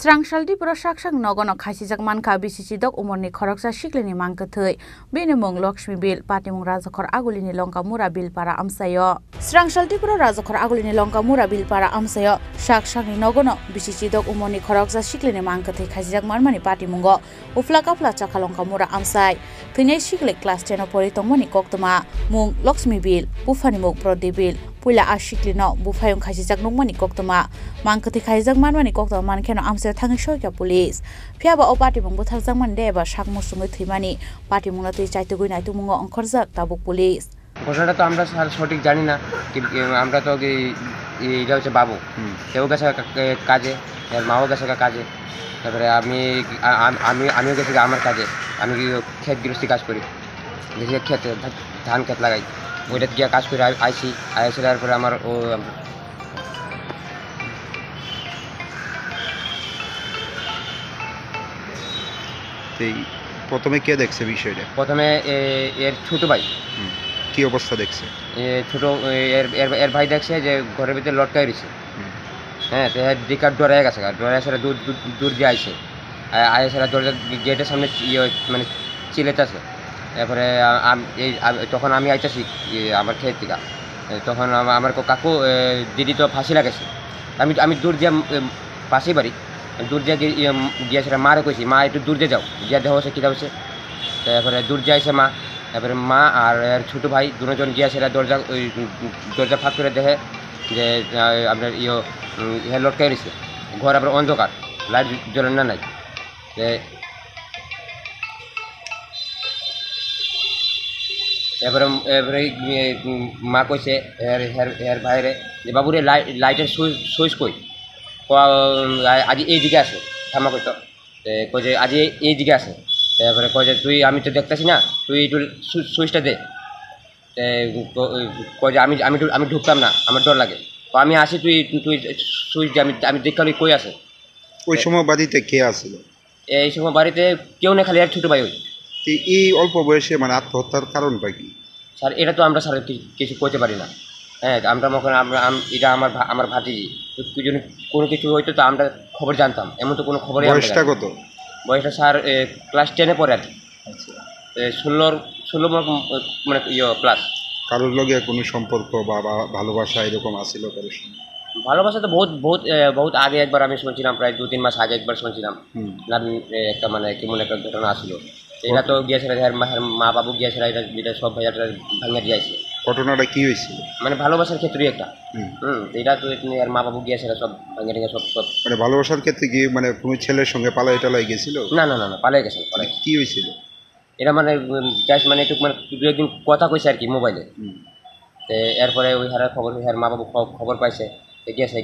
Srangsaldi Prosaksang Nogono Khasijak Manka Bisisidok Umorni Khoroksa Shiklini Mankathoi Binimong Lakshmi Bil Patimong Rajakhor Agulini Longka Mura Bil Para Amsayo Srangsaldi Pro Rajakhor Agulini Longka Mura Bil Para Amsayo Saksangni Nogono Bisisidok Umorni Khoroksa Shiklini Mankathoi Khasijak Marmani Patimongo Uflakapla Chakalongka Mura Amsai Thunai Shikle Class 10 Poritongmani Koktoma Mung Lakshmi Bil Bufanimok Prodi Bil Pula Ashiklino Bufayong Khasijak Nongmani Koktoma Mankathoi Khasijak Marmani Koktoma Mankeno Amsa Thangishoika police Phiaba o Patimong Buthakjangman deba Sakmusungai Thimani Patimongna tui chaitugui naitumungo Angkhorjak tabuk police ঘটনাটা তো আমরা সঠিক জানি না আমরা তো এটা হচ্ছে বাবু সেও গেছে কাজে এর মাও গেছে কাজে তারপরে আমিও গেছি আমার কাজে আমি ক্ষেত গৃহস্থী কাজ করি দেখি ক্ষেতে ধান ক্ষেত লাগাই ওইটা গিয়ে কাজ করে আইসি তারপরে আমার ও প্রথমে কে দেখছে বিষয়টা? প্রথমে এর ছোট ভাই। কি অবস্থা দেখছে? ছোট এর ভাই দেখছে যে ঘরের ভিতরে লটকাই রয়েছে। হ্যাঁ, তো দিকার ডরাই গেছে, ডরাই সেটা দূর দিয়ে আইসে সেটা দরজা গেটের সামনে মানে চিলেতেছে। তারপরে তখন আমি আইতেছি আমার খেয়ে থেকে, তখন আমার কাকু দিদি তো ফাঁসি লাগাইছে। আমি দূর দিয়ে পাশেই বাড়ি দূর দিয়ে গিয়ে সেটা মারে কইছি, মা একটু দূর দিয়ে যাও, গিয়ে দেওয়া হচ্ছে কী হচ্ছে। তারপরে দূর দিয়ে আইসে মা, তারপরে মা আর এর ছোটো ভাই দুজন গিয়ে সেটা দরজা ফাঁক করে দেখে যে আপনার ইয়ে লটকাই রয়েছে। ঘর আবার অন্ধকার, লাইট জ্বলে না নাই। এরপরে মা কইছে এর ভাইরে যে বাবুরে লাইটের সুইচ কই, আজি এই দিকে আসে থামা কইতো, কই যে আজি এই দিকে আসে। তারপরে কয় যে আমি তো দেখতেছি না, তুই একটু সুইচটা দে। কয় যে আমি ঢুকতাম না, আমার ডর লাগে, আমি আসি, তুই সুইচ দে, আমি দেখতে কই আছে। ওই সময় বাড়িতে কে আসছিল? এই সময় বাড়িতে কেউ না, খালি এক ছোটো ভাই। ওই এই অল্প বয়সে মানে আত্মহত্যার কারণটা কি স্যার? এটা তো আমরা স্যার কিছু করতে পারি না। হ্যাঁ, আমরা এটা আমার ভাতিজি, যদি কোনো কিছু হইতো তো আমরা খবর জানতাম, এমন তো কোনো খবরই। বয়সটা কত? বয়সটা স্যার ক্লাস 10-এ পড়ে আর কি। 16 মানে প্লাস। কারোর লগে কোনো সম্পর্ক বা ভালোবাসা এরকম আসছিল কারোর সঙ্গে? ভালোবাসা তো বহুত আগে একবার আমি শুনছিলাম, প্রায় 2-3 মাস আগে একবার শুনছিলাম একটা মানে কেমন একটা ঘটনা আসলো। এটা তো গিয়েছিল মা বাবু গিয়েছিল, এটা সব ভাইয়াটা ভাঙিয়ে দিয়েছে। ঘটনাটা কি হয়েছিল? মানে ভালোবাসার ক্ষেত্রেই একটা এটা তো আর মা বাবু গিয়েছিল সব ভাঙিয়ে টেঙে সব মানে ভালোবাসার ক্ষেত্রে কি মানে কোনো ছেলের সঙ্গে পালাই টালাই গেছিল? না, পালাই গেছে। কি হয়েছিল এটা? মানে জাস্ট মানে একটু মানে 2-1 দিন কথা কইছে আর কি মোবাইলে। এরপরে ওই হারার খবর, মা বাবু খবর পাইছে, গিয়েছে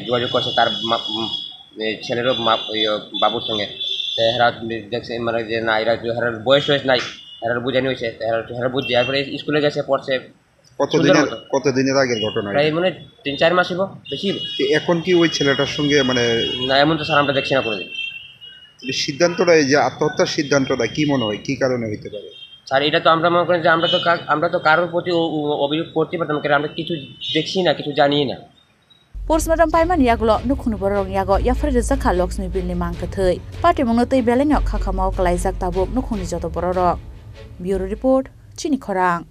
যোগাযোগ করছে তার ছেলেরও বাবুর সঙ্গে। হেরা দেখছে মানে যে না, এরা হারার বয়স নাই, হেরার বুঝানি হয়েছে, হেরা বুঝছে। এরপরে স্কুলে গেছে, পড়ছে। কতদিনের আগের ঘটনা? প্রায় মানে 3-4 মাস হইব, বেশি। এখন কি ওই ছেলেটার সঙ্গে মানে না, এমন তো স্যার আমরা দেখছি না কোনোদিন। সিদ্ধান্তটা, এই যে আত্মহত্যার সিদ্ধান্তটা কি মনে হয় কি কারণে হইতে পারে? স্যার এটা তো আমরা মনে করি যে আমরা তো কারোর প্রতি অভিযোগ করতে পারতাম, কারণ আমরা কিছু দেখছি না, কিছু জানি না। Postmortem Paiman Yaglo Nukunu Borong Yago Yafred Zaka Loksmi Bilni Mankathoi Patimongno tei Beleno Khakamau Kalaijak Tabuk Nukuni Joto Bororok. Bureau Report Chini Khorang.